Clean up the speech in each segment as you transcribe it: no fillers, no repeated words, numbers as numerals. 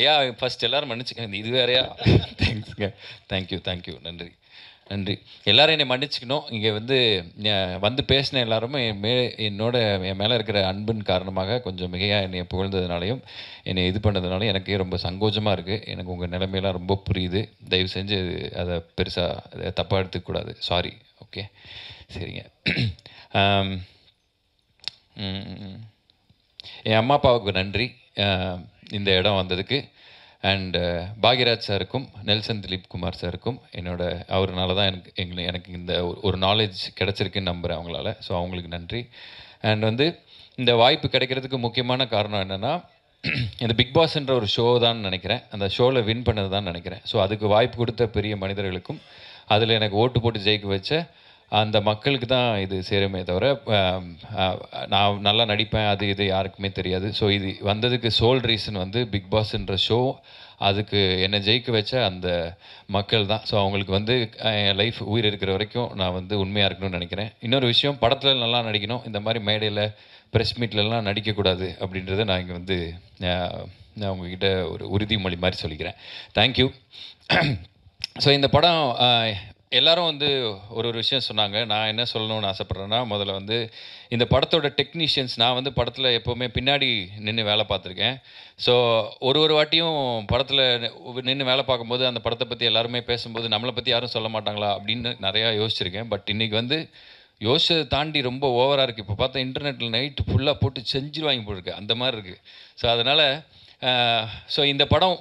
ஐயா ஃபர்ஸ்ட் எல்லாரும் மன்னிச்சுக்கங்க, இது வேறையா? தேங்க்ஸுங்க. தேங்க்யூ, நன்றி நன்றி. எல்லாரும் என்னை மன்னிச்சுக்கணும். இங்கே வந்து வந்து பேசின எல்லாருமே என் மேலே இருக்கிற அன்பின் காரணமாக கொஞ்சம் மிகையாக என்னை புகழ்ந்ததுனாலையும் என்னை இது பண்ணதுனாலையும் எனக்கே ரொம்ப சங்கோஜமாக இருக்குது. எனக்கு உங்கள் நிலைமையெல்லாம் ரொம்ப புரியுது. தயவு செஞ்சு அதை பெருசாக தப்பாக எடுத்துக்கூடாது. சாரி. ஓகே, சரிங்க. ஆம், ம், என் அம்மா அப்பாவுக்கு நன்றி இந்த இடம் வந்ததுக்கு. அண்ட் பாக்யராஜ் சாருக்கும் நெல்சன் திலீப் குமார் சாருக்கும் அவர்னால தான் எனக்கு இந்த ஒரு நாலேஜ் கிடச்சிருக்குன்னு நம்புகிறேன் அவங்களால. ஸோ அவங்களுக்கு நன்றி. அண்ட் வந்து இந்த வாய்ப்பு கிடைக்கிறதுக்கு முக்கியமான காரணம் என்னென்னா, இந்த பிக் பாஸ்ன்ற ஒரு ஷோ தான் நினைக்கிறேன். அந்த ஷோவில் வின் பண்ணது தான் நினைக்கிறேன். ஸோ அதுக்கு வாய்ப்பு கொடுத்த பெரிய மனிதர்களுக்கும் அதில் எனக்கு ஓட்டு போட்டு ஜெயிக்க வச்ச அந்த மக்களுக்கு தான் இது சேருமே தவிர, நான் நல்லா நடிப்பேன் அது இது யாருக்குமே தெரியாது. ஸோ இது வந்ததுக்கு சோல் ரீசன் வந்து பிக் பாஸ்ன்ற ஷோ. அதுக்கு என்னை ஜெயிக்க வச்ச அந்த மக்கள் தான். ஸோ அவங்களுக்கு வந்து என் லைஃப் உயிர் இருக்கிற வரைக்கும் நான் வந்து உண்மையாக இருக்கணும்னு நினைக்கிறேன். இன்னொரு விஷயம், படத்தில் நல்லா நடிக்கணும். இந்த மாதிரி மேடையில் ப்ரெஸ் மீட்லலாம் நடிக்கக்கூடாது அப்படின்றத நான் இங்கே வந்து நான் உங்ககிட்ட ஒரு உறுதிமொழி மாதிரி சொல்லிக்கிறேன். தேங்க்யூ. ஸோ இந்த படம் எல்லாரும் வந்து ஒரு விஷயம் சொன்னாங்க. நான் என்ன சொல்லணும்னு ஆசைப்பட்றேன்னா, முதல்ல வந்து இந்த படத்தோட டெக்னீஷியன்ஸ், நான் வந்து படத்தில் எப்போவுமே பின்னாடி நின்று வேலை பார்த்துருக்கேன். ஸோ ஒரு வாட்டியும் படத்தில் நின்று வேலை பார்க்கும்போது அந்த படத்தை பற்றி எல்லாருமே பேசும்போது நம்மளை பற்றி யாரும் சொல்ல மாட்டாங்களா அப்படின்னு நிறையா யோசிச்சிருக்கேன். பட் இன்றைக்கி வந்து யோசிச்சதை தாண்டி ரொம்ப ஓவராக இருக்குது. இப்போ பார்த்தா இன்டர்நெட்டில் நைட்டு ஃபுல்லாக போட்டு செஞ்சுருவாங்க போட்டிருக்கு, அந்த மாதிரி இருக்குது. ஸோ அதனால் இந்த படம்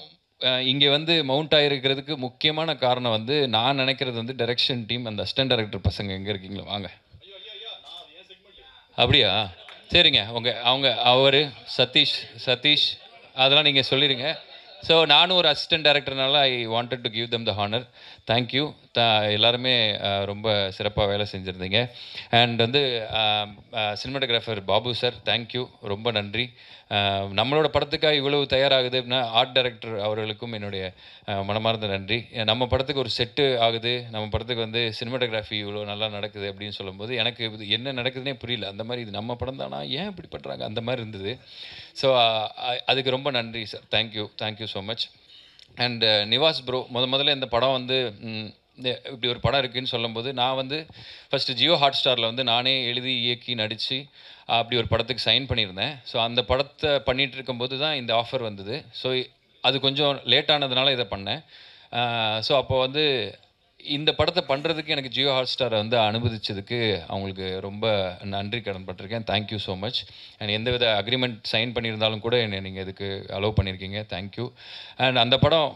இங்கே வந்து மவுண்ட் ஆகிருக்கிறதுக்கு முக்கியமான காரணம் வந்து நான் நினைக்கிறது வந்து டைரக்ஷன் டீம், அந்த அசிஸ்டன்ட் டைரக்டர் பசங்க எங்கே இருக்கீங்களா வாங்க. அப்படியா? சரிங்க. அவர் சதீஷ் அதெல்லாம் நீங்கள் சொல்லிடுங்க. ஸோ நானும் ஒரு அசிஸ்டன்ட் டைரக்டர்னால I wanted to give them the honour. Thank you. எல்லாருமே ரொம்ப சிறப்பாக வேலை செஞ்சுருந்தீங்க. அண்ட் வந்து சினிமாட்டோகிராஃபர் பாபு சார், தேங்க்யூ, ரொம்ப நன்றி. நம்மளோட படத்துக்காக இவ்வளவு தயாராகுது அப்படின்னா ஆர்ட் டைரக்டர் அவர்களுக்கும் என்னுடைய மனமார்ந்த நன்றி. நம்ம படத்துக்கு ஒரு செட்டு ஆகுது, நம்ம படத்துக்கு வந்து சினிமாட்டோகிராஃபி இவ்வளோ நல்லா நடக்குது அப்படின்னு சொல்லும்போது எனக்கு இது என்ன நடக்குதுன்னே புரியல. அந்த மாதிரி இது நம்ம படம் தானா, ஏன் இப்படி பண்ணுறாங்க, அந்த மாதிரி இருந்தது. ஸோ அதுக்கு ரொம்ப நன்றி sir. Thank you so much. And Nivas bro, முதல்ல இந்த படம் வந்து இப்படி ஒரு படம் இருக்குதுன்னு சொல்லும்போது நான் வந்து ஃபஸ்ட்டு ஜியோ ஹாட் ஸ்டாரில் வந்து நானே எழுதி இயக்கி நடித்து அப்படி ஒரு படத்துக்கு சைன் பண்ணியிருந்தேன். ஸோ அந்த படத்தை பண்ணிகிட்டு இருக்கும்போது தான் இந்த ஆஃபர் வந்தது. ஸோ அது கொஞ்சம் லேட் ஆனதுனால இதை பண்ணேன். ஸோ அப்போ வந்து இந்த படத்தை பண்ணுறதுக்கு எனக்கு ஜியோ ஹாட் ஸ்டாரை வந்து அனுமதிச்சதுக்கு அவங்களுக்கு ரொம்ப நன்றி கடன் பட்டிருக்கேன். Thank you so much. அண்ட் எந்தவித அக்ரிமெண்ட் சைன் பண்ணியிருந்தாலும் கூட என்னை நீங்கள் இதுக்கு அலோவ் பண்ணியிருக்கீங்க. தேங்க்யூ. அண்ட் அந்த படம்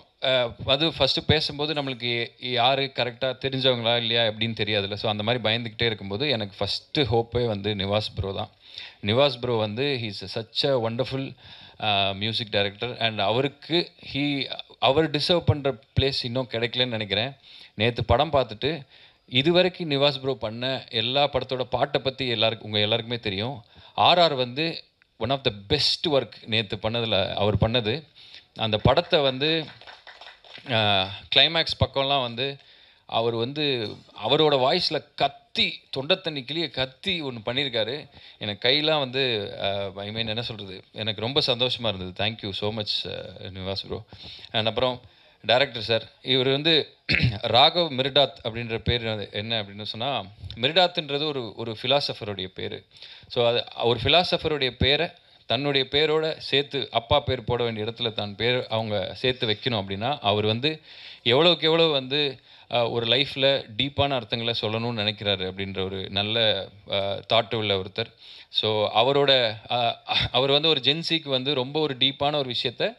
அது ஃபஸ்ட்டு பேசும்போது நம்மளுக்கு யார் கரெக்டாக தெரிஞ்சவங்களா இல்லையா எப்படின்னு தெரியாதுல்ல. ஸோ அந்த மாதிரி பயந்துக்கிட்டே இருக்கும்போது எனக்கு ஃபஸ்ட்டு ஹோப்பே வந்து நிவாஸ் ப்ரோ தான். நிவாஸ் ப்ரோ வந்து he's such a wonderful music director. And அவர் டிசர்வ் பண்ணுற பிளேஸ் இன்னும் கிடைக்கலன்னு நினைக்கிறேன். நேற்று படம் பார்த்துட்டு இது வரைக்கும் நிவாஸ் ப்ரோ பண்ண எல்லா படத்தோட பாட்டை பற்றி உங்கள் எல்லாருக்குமே தெரியும். ஆர்ஆர் வந்து one of the best work நேற்று பண்ணதில் அவர் பண்ணது. அந்த படத்தை வந்து கிளைமேக்ஸ் பக்கம்லாம் வந்து அவர் வந்து அவரோட வாய்ஸில் கத்தி தொண்டை தண்ணி கிளியை கத்தி ஒன்று பண்ணியிருக்காரு. எனக்கு கையெல்லாம் வந்து ஐ மீன் என்ன சொல்கிறது, எனக்கு ரொம்ப சந்தோஷமாக இருந்தது. Thank you so much Nivas bro. And அப்புறம் டைரக்டர் சார், இவர் வந்து ராகவ் மிர்டாத் அப்படின்ற பேர் என்ன அப்படின்னு சொன்னால், மிர்டாத்ன்றது ஒரு ஃபிலாசபருடைய பேர். ஸோ அது ஒரு ஃபிலாசபருடைய பேரை தன்னுடைய பேரோட சேர்த்து அப்பா பேர் போட வேண்டிய இடத்துல பேர் அவங்க சேர்த்து வைக்கணும் அப்படின்னா அவர் வந்து எவ்வளோக்கு எவ்வளோ வந்து ஒரு லைஃப்பில் டீப்பான அர்த்தங்களை சொல்லணும்னு நினைக்கிறாரு அப்படின்ற ஒரு நல்ல தாட்டு உள்ள ஒருத்தர். ஸோ அவர் வந்து ஒரு ஜென்சிக்கு வந்து ரொம்ப ஒரு டீப்பான ஒரு விஷயத்த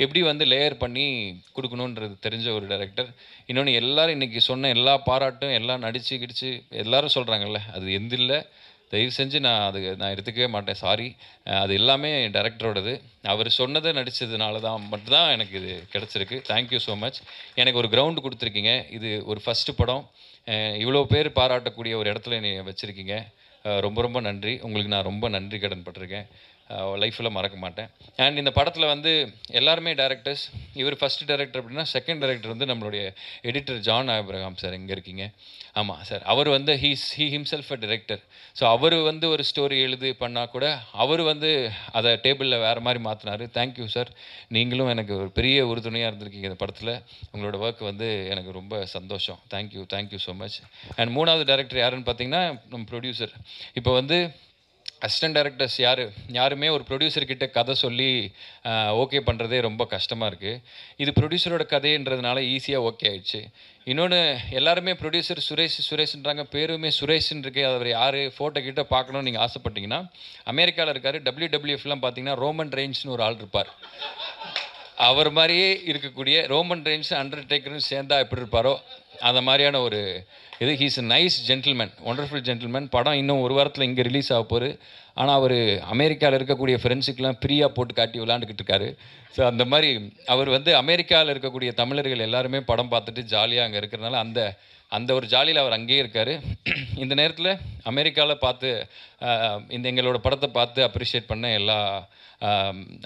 எப்படி வந்து லேயர் பண்ணி கொடுக்கணுன்றது தெரிஞ்ச ஒரு டைரக்டர். இன்னொன்று எல்லாரும் இன்றைக்கி சொன்ன எல்லா பாராட்டும் எல்லாம் நடித்து கிடிச்சு எல்லாரும் சொல்கிறாங்கல்ல, அது எந்தில்லை. தயவு செஞ்சு நான் எடுத்துக்கவே மாட்டேன், சாரி. அது எல்லாமே டைரக்டரோடது. அவர் சொன்னதை நடித்ததுனால மட்டும்தான் எனக்கு இது கிடச்சிருக்கு. Thank you so much. எனக்கு ஒரு கிரவுண்டு கொடுத்துருக்கீங்க. இது ஒரு ஃபஸ்ட்டு படம், இவ்வளோ பேர் பாராட்டக்கூடிய ஒரு இடத்துல என்னை வச்சுருக்கீங்க. ரொம்ப ரொம்ப நன்றி. உங்களுக்கு நான் ரொம்ப நன்றி கடன் பட்டிருக்கேன். லைஃப்பில் மறக்க மாட்டேன். அண்ட் இந்த படத்தில் வந்து எல்லாருமே டேரக்டர்ஸ். இவர் ஃபஸ்ட்டு டைரக்டர் அப்படின்னா, செகண்ட் டைரக்டர் வந்து நம்மளுடைய எடிட்டர் ஜான் ஆபிரகாம் சார். எங்கே இருக்கீங்க? ஆமாம் சார். அவர் வந்து he himself a director. So அவர் வந்து ஒரு ஸ்டோரி எழுதி பண்ணால் கூட அவர் வந்து அதை டேபிளில் வேறு மாதிரி மாற்றினார். Thank you sir. நீங்களும் எனக்கு ஒரு பெரிய உறுதுணையாக இருந்திருக்கீங்க இந்த படத்தில். உங்களோட ஒர்க் வந்து எனக்கு ரொம்ப சந்தோஷம். Thank you so much. அண்ட் மூணாவது டைரக்டர் யாருன்னு பார்த்தீங்கன்னா, நம்ம ப்ரொடியூசர். இப்போ வந்து அசிஸ்டன்ட் டைரக்டர்ஸ் யாருமே ஒரு ப்ரொடியூசர்கிட்ட கதை சொல்லி ஓகே பண்ணுறதே ரொம்ப கஷ்டமாக இருக்குது. இது ப்ரொடியூசரோட கதைன்றதுனால ஈஸியாக ஓகே ஆயிடுச்சு. இன்னொன்று, எல்லாருமே ப்ரொடியூசர் சுரேஷ்ன்றாங்க. பேருமே சுரேஷ்ன்னு இருக்கு. அவர் யார், ஃபோட்டோ கிட்ட பார்க்கணும்னு நீங்கள் ஆசைப்பட்டீங்கன்னா, அமெரிக்காவில் இருக்கார். WWFலாம் பார்த்தீங்கன்னா ரோமன் ரெயின்ஸ்னு ஒரு ஆள் இருப்பார். அவர் மாதிரியே இருக்கக்கூடிய ரோமன் ரெயின்ஸ் அண்டர்டேக்கரும் சேர்ந்தா எப்படி இருப்பாரோ அந்த மாதிரியான ஒரு இது. He's a nice gentleman, wonderful gentleman. படம் இன்னும் ஒரு வாரத்தில் இங்கே ரிலீஸ் ஆக போகுது. ஆனால் அவர் அமெரிக்காவில் இருக்கக்கூடிய ஃப்ரெண்ட்ஸுக்கெலாம் ஃப்ரீயாக போட்டு காட்டி விளாண்டுக்கிட்டு இருக்காரு. ஸோ அந்த மாதிரி அவர் வந்து அமெரிக்காவில் இருக்கக்கூடிய தமிழர்கள் எல்லாருமே படம் பார்த்துட்டு ஜாலியாக அங்கே இருக்கிறனால அந்த ஒரு ஜாலியில் அவர் அங்கேயே இருக்கார். இந்த நேரத்தில் அமெரிக்காவில் பார்த்து இந்த எங்களோட படத்தை பார்த்து அப்ரிஷியேட் பண்ண எல்லா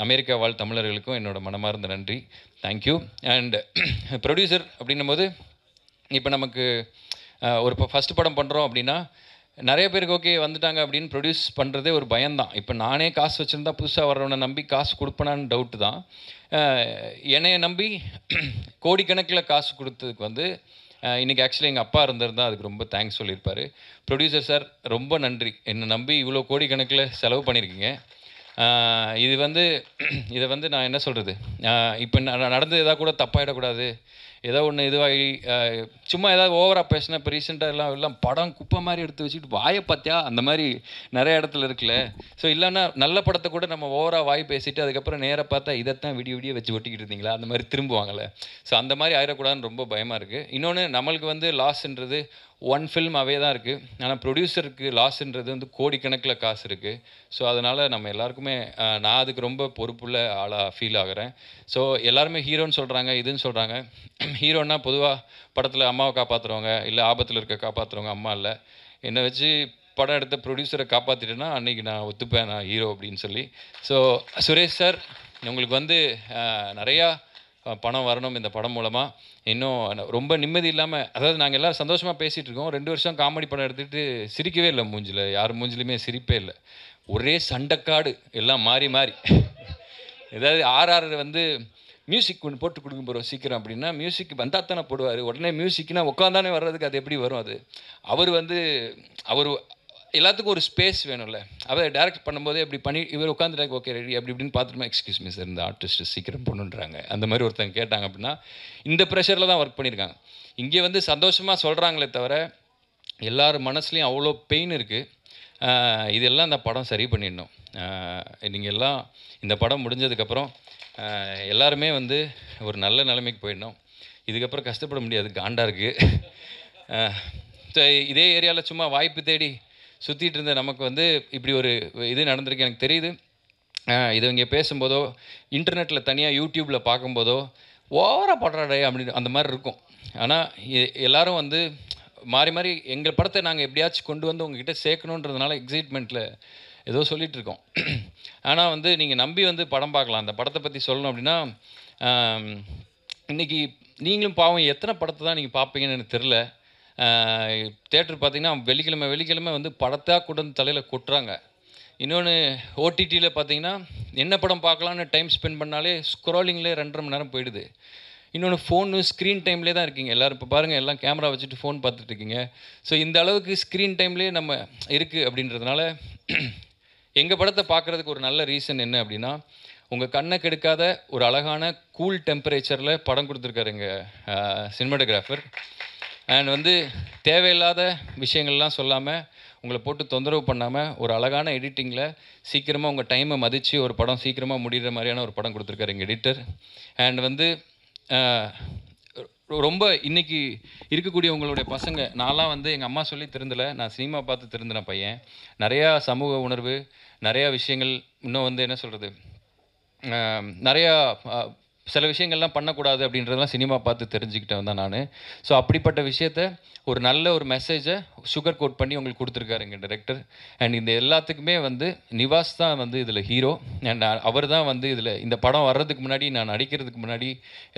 அமெரிக்கா வாழ் தமிழர்களுக்கும் என்னோடய மனமார்ந்த நன்றி. தேங்க்யூ. அண்ட் ப்ரொடியூசர் அப்படின்னும் போது, இப்போ நமக்கு ஒரு ஃபஸ்ட்டு படம் பண்ணுறோம் அப்படின்னா, நிறைய பேருக்கு ஓகே வந்துட்டாங்க அப்படின்னு ப்ரொடியூஸ் பண்ணுறதே ஒரு பயம்தான். இப்போ நானே காசு வச்சுருந்தா புதுசாக வர்றவனை நம்பி காசு கொடுப்பேனான்னு டவுட்டு தான். என்னைய நம்பி கோடிக்கணக்கில் காசு கொடுத்ததுக்கு வந்து இன்றைக்கி ஆக்சுவலி எங்கள் அப்பா இருந்திருந்தால் அதுக்கு ரொம்ப தேங்க்ஸ் சொல்லியிருப்பார். ப்ரொடியூசர் சார் ரொம்ப நன்றி, என்னை நம்பி இவ்வளோ கோடிக்கணக்கில் செலவு பண்ணியிருக்கீங்க. இதை வந்து நான் என்ன சொல்கிறது, இப்போ நடந்தது எதாவது கூட தப்பாயிடக்கூடாது. ஏதோ ஒன்று இதுவாகி சும்மா ஏதாவது ஓவராக பேசினா, இப்போ ரீசெண்டாக எல்லாம் படம் குப்பை மாதிரி எடுத்து வச்சுட்டு வாயை பார்த்தியா அந்த மாதிரி நிறைய இடத்துல இருக்குல்ல. ஸோ இல்லைன்னா நல்ல படத்தை கூட நம்ம ஓவராக வாய் பேசிவிட்டு அதுக்கப்புறம் நேராக பார்த்தா இதைத்தான் விடிய வச்சு ஒட்டிக்கிட்டு இருந்தீங்களா அந்த மாதிரி திரும்புவாங்கள்ல. ஸோ அந்த மாதிரி ஆயிடக்கூடாதுன்னு ரொம்ப பயமாக இருக்குது. இன்னொன்று, நம்மளுக்கு வந்து லாஸ்ன்றது ஒன் ஃபில்மாகவே தான் இருக்குது. ஆனால் ப்ரொடியூசருக்கு லாஸ்ன்றது வந்து கோடிக்கணக்கில் காசு இருக்குது. ஸோ அதனால் நம்ம எல்லாருக்குமே நான் அதுக்கு ரொம்ப பொறுப்புள்ள ஆளாக ஃபீல் ஆகிறேன். ஸோ எல்லாருமே ஹீரோன்னு சொல்கிறாங்க, இதுன்னு சொல்கிறாங்க. ஹீரோன்னா பொதுவாக படத்தில் அம்மாவை காப்பாற்றுறவங்க, இல்லை ஆபத்தில் இருக்க காப்பாற்றுறவங்க அம்மா இல்லை. என்னை வச்சு படம் எடுத்த ப்ரொடியூசரை காப்பாற்றிட்டேன்னா அன்றைக்கி நான் ஒத்துப்பேன், நான் ஹீரோ அப்படின்னு சொல்லி. ஸோ சுரேஷ் சார், உங்களுக்கு வந்து நிறையா பணம் வரணும் இந்த படம் மூலமாக. இன்னும் ரொம்ப நிம்மதி இல்லாமல், அதாவது நாங்கள் எல்லோரும் சந்தோஷமாக பேசிகிட்டு இருக்கோம். 2 வருஷம் காமெடி படம் எடுத்துகிட்டு சிரிக்கவே இல்லை. மூஞ்சில் யார் மூஞ்சிலையுமே சிரிப்பே இல்லை. ஒரே சண்டைக்காடு, எல்லாம் மாறி மாறி. ஏதாவது ஆர்ஆர் வந்து மியூசிக் ஒன்று போட்டு கொடுக்க போகிறோம் சீக்கிரம் அப்படின்னா, மியூசிக் வந்தால் தானே போடுவார். உடனே மியூசிக்னா உட்காந்தானே வர்றதுக்கு அது எப்படி வரும்? அது அவர் எல்லாத்துக்கும் ஒரு ஸ்பேஸ் வேணும்ல. அவர் டேரக்ட் பண்ணும்போதே அப்படி பண்ணி இவர் உட்காந்துட்டாங்க, ஓகே ரெடி அப்படி இப்படின்னு பார்த்துட்டுமா, எக்ஸ்கியூஸ் மீ சார், இந்த ஆர்டிஸ்ட் சீக்கிரம் பண்ணுன்றாங்க அந்த மாதிரி ஒருத்தங்க கேட்டாங்க அப்படின்னா, இந்த ப்ரெஷரில் தான் ஒர்க் பண்ணியிருக்காங்க. இங்கே வந்து சந்தோஷமாக சொல்கிறாங்களே தவிர எல்லார் மனசுலேயும் அவ்வளோ பெயின் இருக்குது. இதெல்லாம் இந்த படம் சரி பண்ணிடணும். நீங்கள் எல்லாம் இந்த படம் முடிஞ்சதுக்கப்புறம் எல்லாருமே வந்து ஒரு நல்ல நிலைமைக்கு போயிடணும். இதுக்கப்புறம் கஷ்டப்பட முடியாது, காண்டாக இருக்குது. இதே ஏரியாவில் சும்மா வாய்ப்பு தேடி சுற்றிட்டு இருந்த நமக்கு வந்து இப்படி ஒரு இது நடந்திருக்கு. எனக்கு தெரியுது, இது இங்கே பேசும்போதோ இன்டர்நெட்டில் தனியாக யூடியூப்பில் பார்க்கும்போதோ ஓவராக படுறாடே அப்படின்னு அந்த மாதிரி இருக்கும். ஆனால் எல்லோரும் வந்து மாறி மாறி எங்கள் படத்தை நாங்கள் எப்படியாச்சும் கொண்டு வந்து உங்ககிட்ட சேர்க்கணுன்றதுனால எக்ஸைட்மெண்ட்டில் ஏதோ சொல்லிகிட்ருக்கோம். ஆனால் வந்து நீங்கள் நம்பி வந்து படம் பார்க்கலாம். அந்த படத்தை பற்றி சொல்லணும் அப்படின்னா, இன்றைக்கி நீங்களும் பாவம் எத்தனை படத்தை தான் நீங்கள் பார்ப்பீங்கன்னு எனக்கு தெரில. தேட்டர் பார்த்திங்கன்னா வெள்ளிக்கிழமை வந்து படத்தாக கூட தலையில் கொட்டுறாங்க. இன்னொன்று, ஓடிடியில் பார்த்தீங்கன்னா என்ன படம் பார்க்கலான்னு டைம் ஸ்பெண்ட் பண்ணாலே ஸ்க்ரோலிங்லேயே 2.5 மணி நேரம் போயிடுது. இன்னொன்று, ஃபோனு ஸ்க்ரீன் டைம்லேயே தான் இருக்கீங்க எல்லோரும். இப்போ பாருங்கள், எல்லாம் கேமரா வச்சுட்டு ஃபோன் பார்த்துட்ருக்கீங்க. ஸோ இந்த அளவுக்கு ஸ்க்ரீன் டைம்லேயே நம்ம இருக்குது அப்படின்றதுனால எங்கள் படத்தை பார்க்குறதுக்கு ஒரு நல்ல ரீசன் என்ன அப்படின்னா, உங்கள் கண்ணை கெடுக்காத ஒரு அழகான கூல் டெம்பரேச்சரில் படம் கொடுத்துருக்காரு எங்கள் சினிமாட்டோகிராஃபர். அண்ட் வந்து தேவையில்லாத விஷயங்கள்லாம் சொல்லாமல், உங்களை போட்டு தொந்தரவு பண்ணாமல், ஒரு அழகான எடிட்டிங்கில் சீக்கிரமாக உங்கள் டைமை மதித்து ஒரு படம் சீக்கிரமாக முடிகிற மாதிரியான ஒரு படம் கொடுத்துருக்காரு எங்கள் எடிட்டர். அண்ட் வந்து ரொம்ப இன்றைக்கி இருக்கக்கூடிய உங்களுடைய பசங்க, நான்லாம் வந்து எங்கள் அம்மா சொல்லி திருந்தலை, நான் சினிமா பார்த்து திருந்தின பையன். நிறையா சமூக உணர்வு, நிறையா விஷயங்கள், இன்னும் வந்து என்ன சொல்கிறது, நிறையா சில விஷயங்கள்லாம் பண்ணக்கூடாது அப்படின்றதெல்லாம் சினிமா பார்த்து தெரிஞ்சுக்கிட்டேன் தான் நான். ஸோ அப்படிப்பட்ட விஷயத்த ஒரு நல்ல ஒரு மெசேஜை சுகர் கோட் பண்ணி உங்களுக்கு கொடுத்துருக்காரு எங்கள் டைரக்டர். அண்ட் இந்த எல்லாத்துக்குமே வந்து நிவாஸ் தான் வந்து இதில் ஹீரோ. அண்ட் அவர் தான் வந்து இதில் இந்த படம் வர்றதுக்கு முன்னாடி, நான் நடிக்கிறதுக்கு முன்னாடி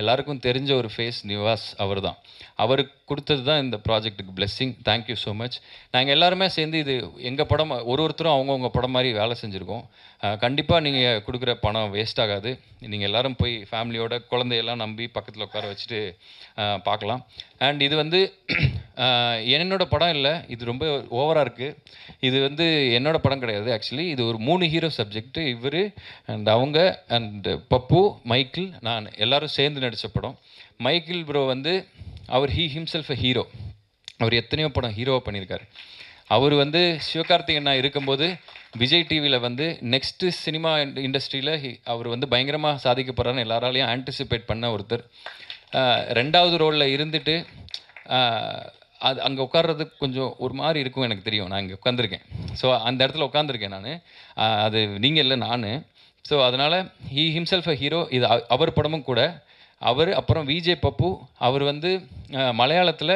எல்லாருக்கும் தெரிஞ்ச ஒரு ஃபேஸ் நிவாஸ் அவர் தான். அவருக்கு கொடுத்தது தான் இந்த ப்ராஜெக்ட்டுக்கு பிளெஸ்ஸிங். Thank you so much. நாங்கள் எல்லாருமே சேர்ந்து இது எங்கள் படம், ஒருத்தரும் அவங்கவுங்க படம் மாதிரி வேலை செஞ்சுருக்கோம். கண்டிப்பாக நீங்கள் கொடுக்குற பணம் வேஸ்ட் ஆகாது. நீங்கள் எல்லோரும் போய் ஃபேமிலியோட குழந்தையெல்லாம் நம்பி பக்கத்தில் உட்கார வச்சுட்டு பார்க்கலாம். அண்ட் இது வந்து என்னோட படம் இல்லை, இது ரொம்ப ஓவராக இருக்குது. இது வந்து என்னோட படம் கிடையாது. ஆக்சுவலி இது ஒரு 3 ஹீரோ சப்ஜெக்ட்டு. இவர் அண்ட் அவங்க அண்ட் பப்பு, மைக்கிள், நான் எல்லோரும் சேர்ந்து நடித்த படம். மைக்கிள் ப்ரோ வந்து அவர் ஹிம்செல்ஃப் அ ஹீரோ. அவர் எத்தனையோ படம் ஹீரோவாக பண்ணியிருக்காரு. அவர் வந்து சிவகார்த்திகேயன் இருக்கும்போது விஜய் டிவியில் வந்து நெக்ஸ்ட்டு சினிமா இண்டஸ்ட்ரியில் அவர் வந்து பயங்கரமாக சாதிக்க போகிறாருன்னு எல்லாராலையும் ஆன்டிசிபேட் பண்ண ஒருத்தர். 2வது ரோலில் இருந்துட்டு அது அங்கே உட்கார்றதுக்கு கொஞ்சம் ஒரு மாதிரி இருக்கும், எனக்கு தெரியும். நான் இங்கே உட்காந்துருக்கேன். ஸோ அந்த இடத்துல உட்காந்துருக்கேன் நான். அது நீங்கள் இல்லை, நான். ஸோ அதனால் ஹிம்செல்ஃப் அ ஹீரோ. இது அவர் படமும் கூட. அவர் அப்புறம் விஜய் பப்பு, அவர் வந்து மலையாளத்தில்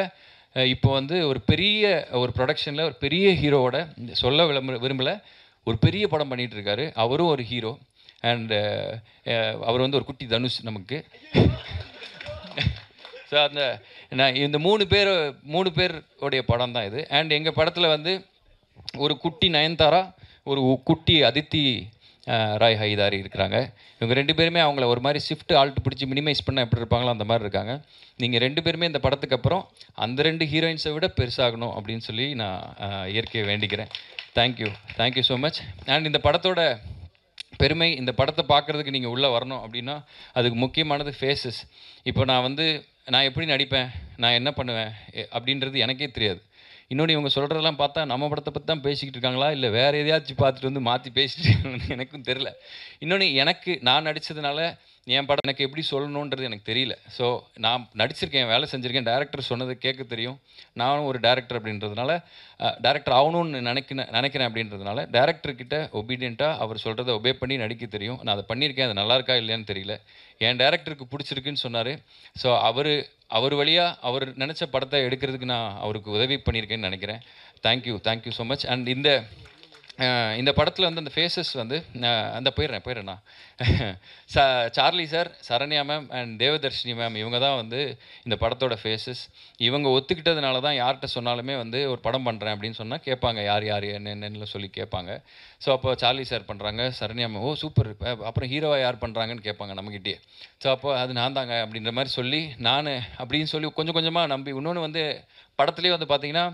இப்போ வந்து ஒரு பெரிய ஒரு ப்ரொடக்ஷனில் ஒரு பெரிய ஹீரோவோட சொல்ல விரும்பலை, ஒரு பெரிய படம் பண்ணிகிட்டு இருக்காரு. அவரும் ஒரு ஹீரோ. அண்டு அவர் வந்து ஒரு குட்டி தனுஷ் நமக்கு. ஸோ அந்த நான் இந்த 3 பேருடைய படம் தான் இது. அண்ட் எங்கள் படத்தில் வந்து ஒரு குட்டி நயன்தாரா, ஒரு குட்டி அதித்தி ராய் ஹைதாரி இருக்கிறாங்க. இவங்க 2 பேருமே அவங்கள ஒரு மாதிரி ஷிஃப்ட் ஆல்ட்டு பிடிச்சி மினிமைஸ் பண்ண எப்படி இருப்பாங்களோ அந்த மாதிரி இருக்காங்க. நீங்கள் 2 பேருமே இந்த படத்துக்கு அப்புறம் அந்த 2 ஹீரோயின்ஸை விட பெருசாகணும் அப்படின்னு சொல்லி நான் இயற்கையை வேண்டிக்கிறேன். Thank you so much. அண்ட் இந்த படத்தோட பெருமை, இந்த படத்தை பார்க்குறதுக்கு நீங்கள் உள்ளே வரணும் அப்படின்னா அதுக்கு முக்கியமானது ஃபேஸஸ். இப்போ நான் எப்படி நடிப்பேன், நான் என்ன பண்ணுவேன் அப்படின்றது எனக்கே தெரியாது. இன்னொன்று இவங்க சொல்கிறதெல்லாம் பார்த்தா நம்ம படத்தை பற்றி தான் பேசிக்கிட்டு இருக்காங்களா, இல்லை வேறு எதையாச்சும் பார்த்துட்டு வந்து மாற்றி பேசிட்டு எனக்கும் தெரில. இன்னொன்று நான் நடித்ததுனால என் படம் எனக்கு எப்படி சொல்லணுன்றது எனக்கு தெரியல. ஸோ நான் நடிச்சிருக்கேன், வேலை செஞ்சுருக்கேன், டேரக்டர் சொன்னது கேட்க தெரியும். நானும் ஒரு டேரக்டர் அப்படின்றதுனால, டேரக்டர் ஆகணும்னு நினைக்கிறேன் அப்படின்றதுனால டேரக்டர்கிட்ட ஒபீடியண்ட்டாக அவர் சொல்கிறத ஒபே பண்ணி நடிக்க தெரியும். நான் அதை பண்ணியிருக்கேன். அது நல்லா இருக்கா இல்லையான்னு தெரியல. என் டேரக்டருக்கு பிடிச்சிருக்குன்னு சொன்னார். ஸோ அவர் வழியாக அவர் நினச்ச படத்தை எடுக்கிறதுக்கு நான் அவருக்கு உதவி பண்ணியிருக்கேன்னு நினைக்கிறேன். Thank you so much. அண்ட் இந்த படத்தில் வந்து அந்த ஃபேஸஸ் வந்து அந்த போயிடுறேண்ணா. Charlie sir, Saranya ma'am and Devadarshini ma'am, இவங்க தான் வந்து இந்த படத்தோட ஃபேஸஸ். இவங்க ஒத்துக்கிட்டதுனால தான் யார்கிட்ட சொன்னாலுமே வந்து ஒரு படம் பண்ணுறேன் அப்படின்னு சொன்னால் கேட்பாங்க, யார் என்னென்னு சொல்லி கேட்பாங்க. ஸோ அப்போ சார்லி சார் பண்ணுறாங்க, சரண்யா மேம் ஓ சூப்பர், அப்புறம் ஹீரோவாக யார் பண்ணுறாங்கன்னு கேட்பாங்க நம்மக்கிட்டே. ஸோ அப்போ அது நான் தாங்க அப்படின்ற மாதிரி சொல்லி நான் அப்படின்னு சொல்லி கொஞ்சம் கொஞ்சமாக நம்பி. இன்னொன்று வந்து படத்துலேயே வந்து பார்த்தீங்கன்னா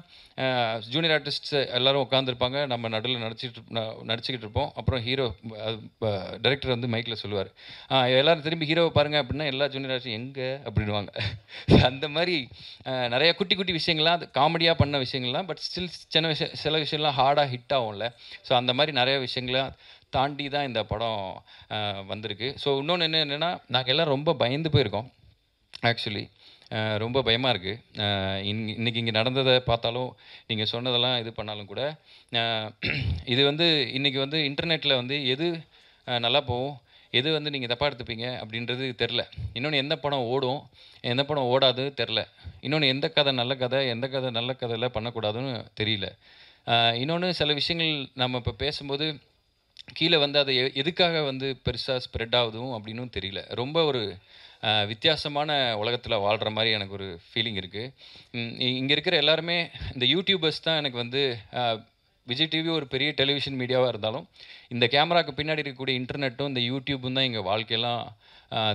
ஜூனியர் ஆர்டிஸ்ட்ஸ் எல்லோரும் உட்காந்துருப்பாங்க, நம்ம நடுவில் நடிச்சுக்கிட்டு இருப்போம். அப்புறம் ஹீரோ டைரக்டர் வந்து மைக்கில் சொல்லுவார், எல்லோரும் திரும்பி ஹீரோவை பாருங்கள் அப்படின்னா எல்லா ஜூனியர் ஆர்டிஸ்ட் எங்கே அப்படின்வாங்க. அந்த மாதிரி நிறைய குட்டி குட்டி விஷயங்கள்லாம், அது காமெடியாக பண்ண விஷயங்கள்லாம், பட் ஸ்டில் சில விஷயம்லாம் ஹார்டாக ஹிட் ஆகும்ல. ஸோ அந்த மாதிரி நிறைய விஷயங்களாம் தாண்டி தான் இந்த படம் வந்திருக்கு. ஸோ இன்னொன்று என்னென்னா, நாங்கள் எல்லாம் ரொம்ப பயந்து போயிருக்கோம். ஆக்சுவலி ரொம்ப பயமாக இருக்குது. இன்றைக்கி இங்கே நடந்ததை பார்த்தாலும், நீங்கள் சொன்னதெல்லாம் இது பண்ணாலும் கூட, இது வந்து இன்றைக்கி வந்து இன்டர்நெட்டில் வந்து எது நல்லா போகும், எது வந்து நீங்கள் தப்பாக எடுத்துப்பீங்க அப்படின்றது தெரில. இன்னொன்று எந்த படம் ஓடும், எந்த படம் ஓடாது தெரில. இன்னொன்று எந்த கதை நல்ல கதை, எந்த கதை நல்ல கதையில் பண்ணக்கூடாதுன்னு தெரியல. இன்னொன்று சில விஷயங்கள் நம்ம இப்போ பேசும்போது கீழே வந்து அதை எதுக்காக வந்து பெருசாக ஸ்ப்ரெட் ஆகுதும் அப்படின்னும் தெரியல. ரொம்ப ஒரு வித்தியாசமான உலகத்தில் வாழ்கிற மாதிரி எனக்கு ஒரு ஃபீலிங் இருக்குது. இங்கே இருக்கிற எல்லாருமே இந்த யூடியூபர்ஸ் தான் எனக்கு வந்து விஜய் டிவி ஒரு பெரிய டெலிவிஷன் மீடியாவாக இருந்தாலும், இந்த கேமராவுக்கு பின்னாடி இருக்கக்கூடிய இன்டர்நெட்டும் இந்த யூடியூப்பும் தான் எங்கள் வாழ்க்கையெல்லாம்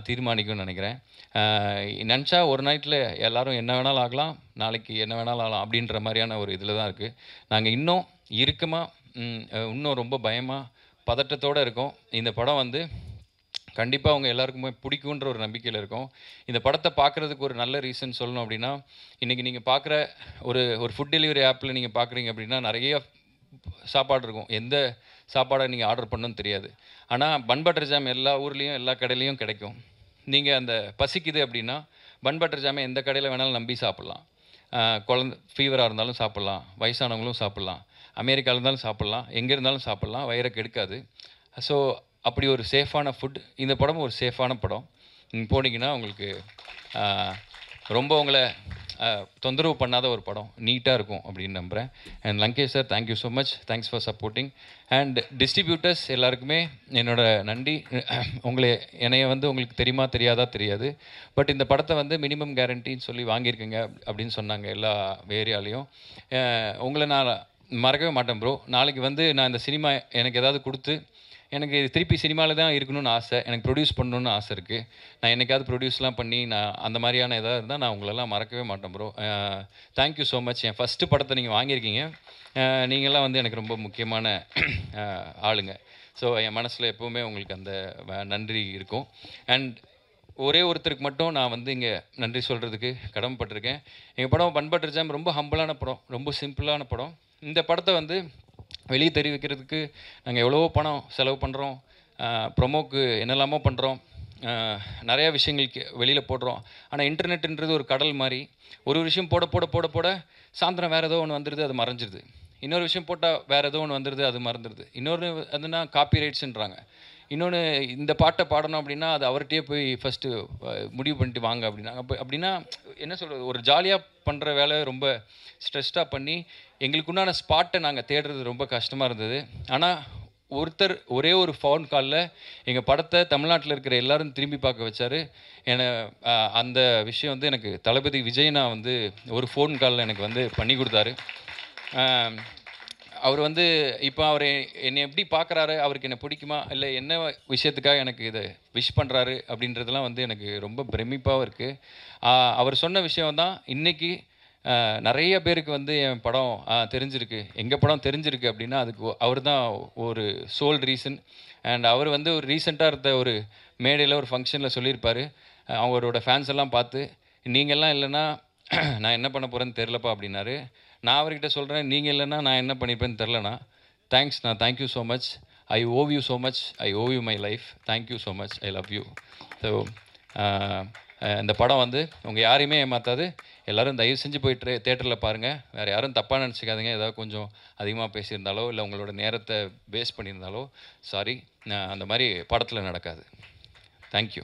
தீர்மானிக்கும்னு நினைக்கிறேன். நினச்சா ஒரு நைட்டில் எல்லோரும் என்ன வேணாலும் ஆகலாம், நாளைக்கு என்ன வேணாலும் ஆகலாம் அப்படின்ற மாதிரியான ஒரு இதில் தான் இருக்குது. நாங்கள் இன்னும் இறுக்கமாக, இன்னும் ரொம்ப பயமாக, பதட்டத்தோடு இருக்கோம். இந்த படம் வந்து கண்டிப்பாக அவங்க எல்லாருக்குமே பிடிக்குன்ற ஒரு நம்பிக்கையில் இருக்கும். இந்த படத்தை பார்க்குறதுக்கு ஒரு நல்ல ரீசன் சொல்லணும் அப்படின்னா, இன்றைக்கி நீங்கள் பார்க்குற ஒரு ஃபுட் டெலிவரி ஆப்பில் நீங்கள் பார்க்குறீங்க அப்படின்னா நிறைய சாப்பாடு இருக்கும். எந்த சாப்பாடை நீங்கள் ஆர்டர் பண்ணணும்னு தெரியாது. ஆனால் பன் பட்டர் ஜாம் எல்லா ஊர்லேயும் எல்லா கடையிலையும் கிடைக்கும். நீங்கள் அந்த பசிக்குது அப்படின்னா பன் பட்டர் ஜாமை எந்த கடையில் வேணாலும் நம்பி சாப்பிட்லாம். ஃபீவராக இருந்தாலும் சாப்பிட்லாம், வயசானவங்களும் சாப்பிட்லாம், அமெரிக்காவில் இருந்தாலும் சாப்பிட்லாம், எங்கே இருந்தாலும் சாப்பிட்லாம், வயிறை கெடுக்காது. ஸோ அப்படி ஒரு சேஃபான ஃபுட். இந்த படமும் ஒரு சேஃபான படம். நீங்கள் போனீங்கன்னா உங்களுக்கு ரொம்ப உங்களை தொந்தரவு பண்ணாத ஒரு படம் நீட்டாக இருக்கும் அப்படின்னு நம்புகிறேன். And Lankesh sir, thank you so much, thanks for supporting. And distributors எல்லாருக்குமே என்னோட நன்றி. உங்களை என்னைய வந்து உங்களுக்கு தெரியுமா தெரியாதா தெரியாது, பட் இந்த படத்தை வந்து மினிமம் கேரண்டின்னு சொல்லி வாங்கியிருக்கீங்க அப்படின்னு சொன்னாங்க எல்லா ஏரியாலையும். உங்களை நான் மறக்கவே மாட்டேன் ப்ரோ. நாளைக்கு வந்து நான் இந்த சினிமா எனக்கு ஏதாவது கொடுத்து எனக்கு திருப்பி சினிமாவில் தான் இருக்கணும்னு ஆசை, எனக்கு ப்ரொடியூஸ் பண்ணணுன்னு ஆசை இருக்குது. நான் என்னைக்காவது ப்ரொடியூஸ்லாம் பண்ணி நான் அந்த மாதிரியான எதாவது இருந்தால் நான் உங்களெல்லாம் மறக்கவே மாட்டேன் ப்ரோ. Thank you so much. என் ஃபஸ்ட்டு படத்தை நீங்கள் வாங்கியிருக்கீங்க. நீங்கள்லாம் வந்து எனக்கு ரொம்ப முக்கியமான ஆளுங்க. ஸோ என் மனசில் எப்போவுமே உங்களுக்கு அந்த நன்றி இருக்கும். அண்ட் ஒரே ஒருத்தருக்கு மட்டும் நான் வந்து இங்கே நன்றி சொல்கிறதுக்கு கடமைப்பட்டிருக்கேன். எங்கள் படம் பண்பற்ற ஜாம் ரொம்ப ஹம்பிளான படம், ரொம்ப சிம்பிளான படம். இந்த படத்தை வந்து வெளியே தெரிவிக்கிறதுக்கு நாங்கள் எவ்வளவோ பணம் செலவு பண்ணுறோம், ப்ரொமோக்கு என்னெல்லாமோ பண்ணுறோம், நிறையா விஷயங்களுக்கு வெளியில் போடுறோம். ஆனால் இன்டர்நெட்டுன்றது ஒரு கடல் மாதிரி. ஒரு விஷயம் போட போட போட போட சாயந்தரம் வேறு ஏதோ ஒன்று வந்துடுது, அது மறைஞ்சிருது. இன்னொரு விஷயம் போட்டால் வேறு ஏதோ ஒன்று வந்துடுது, அது மறந்துடுது. இன்னொன்று அதுனா காப்பி ரைட்ஸுன்றாங்க. இன்னொன்று இந்த பாட்டை பாடணும் அப்படின்னா அது அவர்கிட்டயே போய் ஃபஸ்ட்டு முடிவு பண்ணிட்டு வாங்க அப்படின்னாங்க. அப்படின்னா என்ன சொல்கிறது, ஒரு ஜாலியாக பண்ணுற வேலை ரொம்ப ஸ்ட்ரெஸ்டாக பண்ணி எங்களுக்குண்டான ஸ்பாட்டை நாங்கள் தேடுறது ரொம்ப கஷ்டமாக இருந்தது. ஆனால் ஒருத்தர் ஒரே ஒரு ஃபோன் காலில் எங்கள் படத்தை தமிழ்நாட்டில் இருக்கிற எல்லாரும் திரும்பி பார்க்க வச்சார். என்னை அந்த விஷயம் வந்து எனக்கு தளபதி விஜய் நான் வந்து ஒரு ஃபோன் காலில் எனக்கு வந்து பண்ணி கொடுத்தாரு. அவர் வந்து இப்போ அவர் என்னை எப்படி பார்க்குறாரு, அவருக்கு என்ன பிடிக்குமா, இல்லை என்ன விஷயத்துக்காக எனக்கு இதை விஷ் பண்ணுறாரு அப்படின்றதெல்லாம் வந்து எனக்கு ரொம்ப பிரமிப்பாகவும் இருக்குது. அவர் சொன்ன விஷயம் தான் இன்றைக்கி நிறைய பேருக்கு வந்து என் படம் தெரிஞ்சிருக்கு, எங்கள் படம் தெரிஞ்சிருக்கு அப்படின்னா அதுக்கு அவர் தான் ஒரு சோல் ரீசன். அண்ட் அவர் வந்து ஒரு ரீசெண்டாக இருந்த ஒரு மேடையில் ஒரு ஃபங்க்ஷனில் சொல்லியிருப்பார், அவரோட ஃபேன்ஸ் எல்லாம் பார்த்து, நீங்கள்லாம் இல்லைன்னா நான் என்ன பண்ண போகிறேன்னு தெரிலப்பா அப்படின்னாரு. நான் அவர்கிட்ட சொல்கிறேன், நீங்கள் இல்லைன்னா நான் என்ன பண்ணியிருப்பேன்னு தெரிலண்ணா. தேங்க்ஸ்ண்ணா, thank you so much. I owe you so much, I owe you my life. Thank you so much, I love you. So இந்த படம் வந்து உங்கள் யாரையுமே ஏமாற்றாது. எல்லோரும் தயவு செஞ்சு போய் தேட்டரில் பாருங்கள். வேறு யாரும் தப்பாக நினச்சிக்காதீங்க. ஏதாவது கொஞ்சம் அதிகமாக பேசியிருந்தாலோ இல்லை உங்களோட நேரத்தை வேஸ்ட் பண்ணியிருந்தாலோ சாரி. அந்த மாதிரி படத்தில் நடக்காது. தேங்க்யூ.